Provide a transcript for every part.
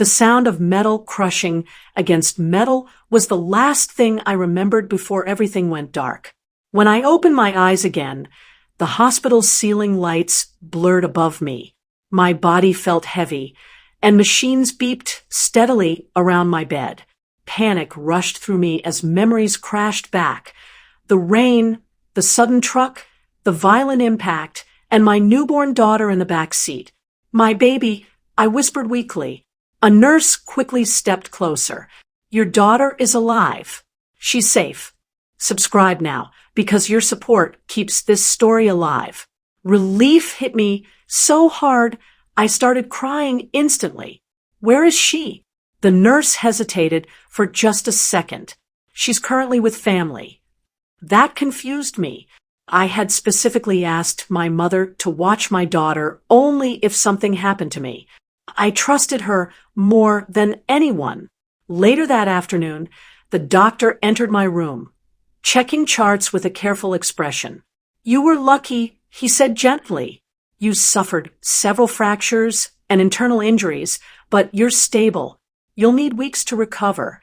The sound of metal crushing against metal was the last thing I remembered before everything went dark. When I opened my eyes again, the hospital's ceiling lights blurred above me. My body felt heavy, and machines beeped steadily around my bed. Panic rushed through me as memories crashed back. The rain, the sudden truck, the violent impact, and my newborn daughter in the back seat. "My baby," I whispered weakly. A nurse quickly stepped closer. "Your daughter is alive. She's safe. Subscribe now, because your support keeps this story alive." Relief hit me so hard, I started crying instantly. "Where is she?" The nurse hesitated for just a second. "She's currently with family." That confused me. I had specifically asked my mother to watch my daughter only if something happened to me. I trusted her more than anyone. Later that afternoon, the doctor entered my room, checking charts with a careful expression. "You were lucky," he said gently. "You suffered several fractures and internal injuries, but you're stable. You'll need weeks to recover."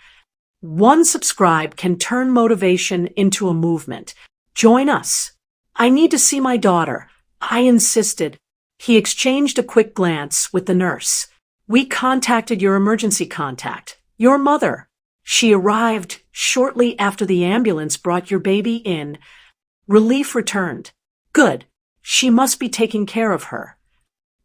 One subscribe can turn motivation into a movement. Join us. "I need to see my daughter," I insisted. He exchanged a quick glance with the nurse. "We contacted your emergency contact, your mother. She arrived shortly after the ambulance brought your baby in." Relief returned. "Good. She must be taking care of her."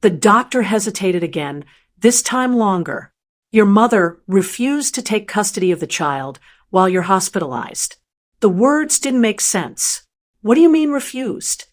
The doctor hesitated again, this time longer. "Your mother refused to take custody of the child while you're hospitalized." The words didn't make sense. "What do you mean refused?"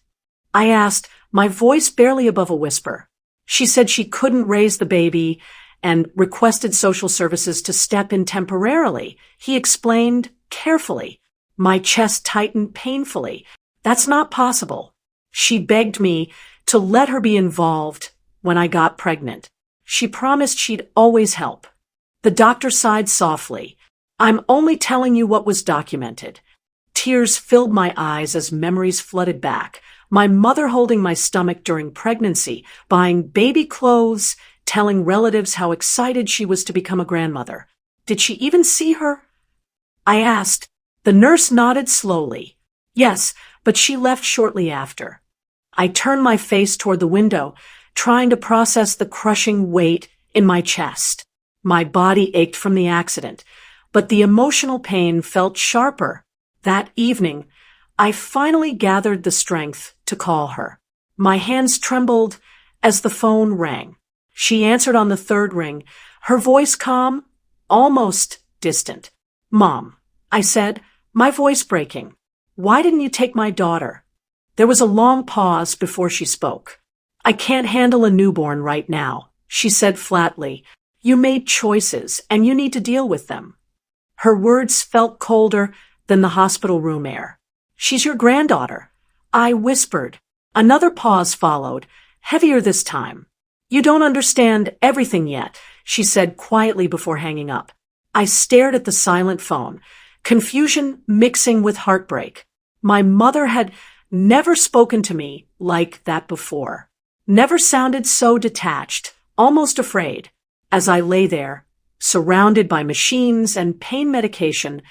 I asked, my voice barely above a whisper. "She said she couldn't raise the baby and requested social services to step in temporarily," he explained carefully. My chest tightened painfully. "That's not possible." She begged me to let her be involved when I got pregnant. She promised she'd always help. The doctor sighed softly. "I'm only telling you what was documented." Tears filled my eyes as memories flooded back. My mother holding my stomach during pregnancy, buying baby clothes, telling relatives how excited she was to become a grandmother. "Did she even see her?" I asked. The nurse nodded slowly. "Yes, but she left shortly after." I turned my face toward the window, trying to process the crushing weight in my chest. My body ached from the accident, but the emotional pain felt sharper. That evening, I finally gathered the strength to call her. My hands trembled as the phone rang. She answered on the third ring, her voice calm, almost distant. "Mom," I said, my voice breaking, "why didn't you take my daughter?" There was a long pause before she spoke. "I can't handle a newborn right now," she said flatly. "You made choices, and you need to deal with them." Her words felt colder than the hospital room air. "She's your granddaughter," I whispered. Another pause followed, heavier this time. "You don't understand everything yet," she said quietly before hanging up. I stared at the silent phone, confusion mixing with heartbreak. My mother had never spoken to me like that before. Never sounded so detached, almost afraid. As I lay there, surrounded by machines and pain medication,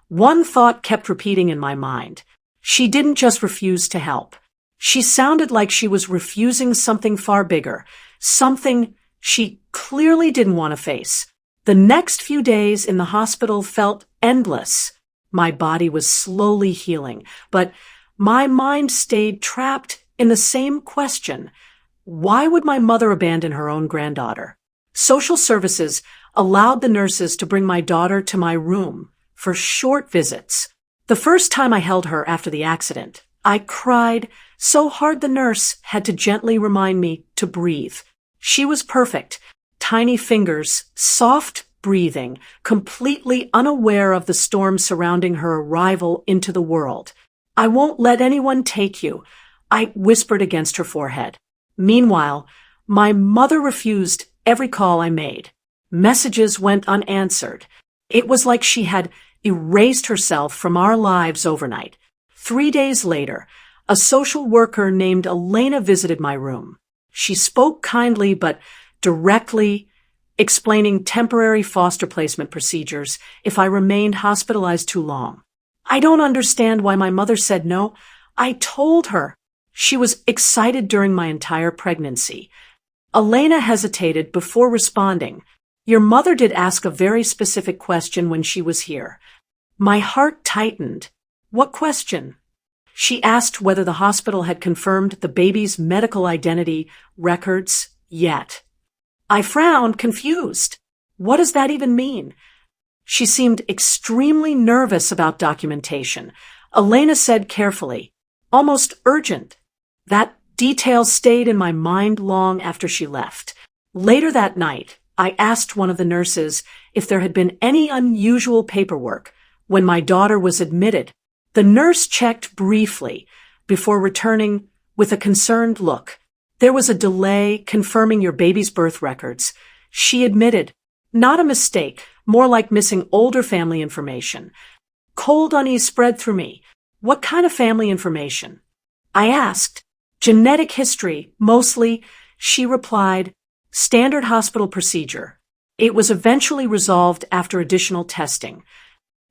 one thought kept repeating in my mind. She didn't just refuse to help. She sounded like she was refusing something far bigger, something she clearly didn't want to face. The next few days in the hospital felt endless. My body was slowly healing, but my mind stayed trapped in the same question. Why would my mother abandon her own granddaughter? Social services allowed the nurses to bring my daughter to my room for short visits. The first time I held her after the accident, I cried so hard the nurse had to gently remind me to breathe. She was perfect. Tiny fingers, soft breathing, completely unaware of the storm surrounding her arrival into the world. "I won't let anyone take you," I whispered against her forehead. Meanwhile, my mother refused every call I made. Messages went unanswered. It was like she had erased herself from our lives overnight. 3 days later, a social worker named Elena visited my room. She spoke kindly but directly, explaining temporary foster placement procedures if I remained hospitalized too long. I don't understand why my mother said no. I told her. She was excited during my entire pregnancy. Elena hesitated before responding. Your mother did ask a very specific question when she was here. My heart tightened. What question? She asked whether the hospital had confirmed the baby's medical identity records yet. I frowned, confused. What does that even mean? She seemed extremely nervous about documentation. Elena said carefully, almost urgent. That detail stayed in my mind long after she left. Later that night, I asked one of the nurses if there had been any unusual paperwork when my daughter was admitted. The nurse checked briefly before returning with a concerned look. There was a delay confirming your baby's birth records. She admitted, not a mistake, more like missing older family information. Cold unease spread through me. What kind of family information? I asked. Genetic history, mostly. She replied, standard hospital procedure. It was eventually resolved after additional testing.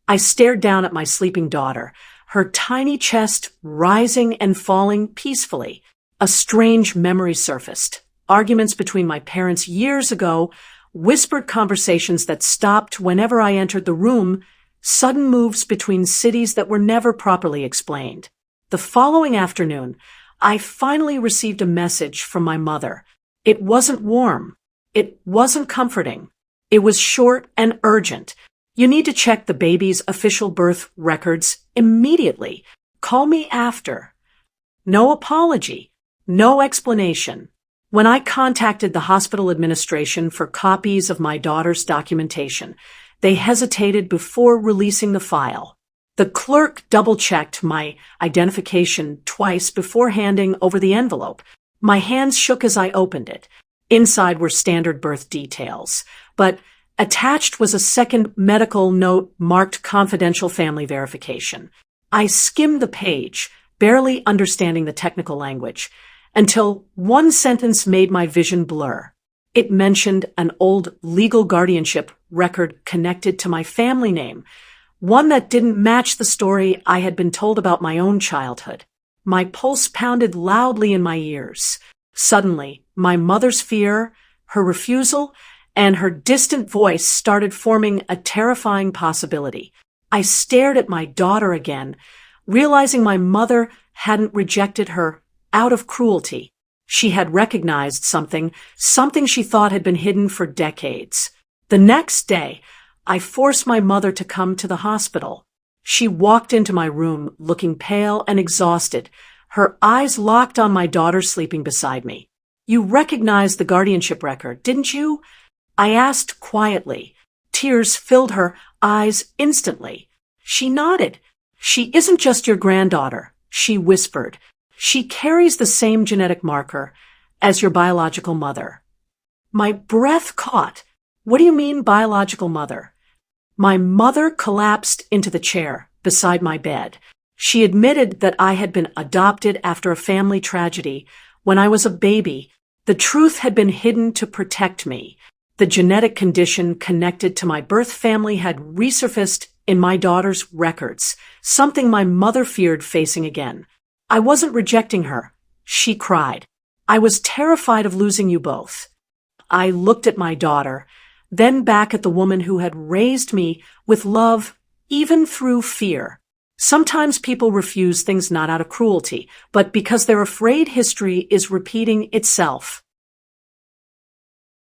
I stared down at my sleeping daughter, her tiny chest rising and falling peacefully. A strange memory surfaced. Arguments between my parents years ago, whispered conversations that stopped whenever I entered the room, sudden moves between cities that were never properly explained. The following afternoon, I finally received a message from my mother. It wasn't warm. It wasn't comforting. It was short and urgent. You need to check the baby's official birth records immediately. Call me after. No apology. No explanation. When I contacted the hospital administration for copies of my daughter's documentation, they hesitated before releasing the file. The clerk double-checked my identification twice before handing over the envelope. My hands shook as I opened it. Inside were standard birth details, but attached was a second medical note marked confidential family verification. I skimmed the page, barely understanding the technical language, until one sentence made my vision blur. It mentioned an old legal guardianship record connected to my family name, one that didn't match the story I had been told about my own childhood. My pulse pounded loudly in my ears. Suddenly, my mother's fear, her refusal, and her distant voice started forming a terrifying possibility. I stared at my daughter again, realizing my mother hadn't rejected her out of cruelty. She had recognized something she thought had been hidden for decades. The next day, I forced my mother to come to the hospital. She walked into my room looking pale and exhausted, her eyes locked on my daughter sleeping beside me. You recognized the guardianship record, didn't you? I asked quietly. Tears filled her eyes instantly. She nodded. She isn't just your granddaughter, she whispered. She carries the same genetic marker as your biological mother. My breath caught. What do you mean, biological mother? My mother collapsed into the chair beside my bed. She admitted that I had been adopted after a family tragedy when I was a baby. The truth had been hidden to protect me. The genetic condition connected to my birth family had resurfaced in my daughter's records, something my mother feared facing again. I wasn't rejecting her, she cried. I was terrified of losing you both. I looked at my daughter, then back at the woman who had raised me with love, even through fear. Sometimes people refuse things not out of cruelty, but because they're afraid history is repeating itself.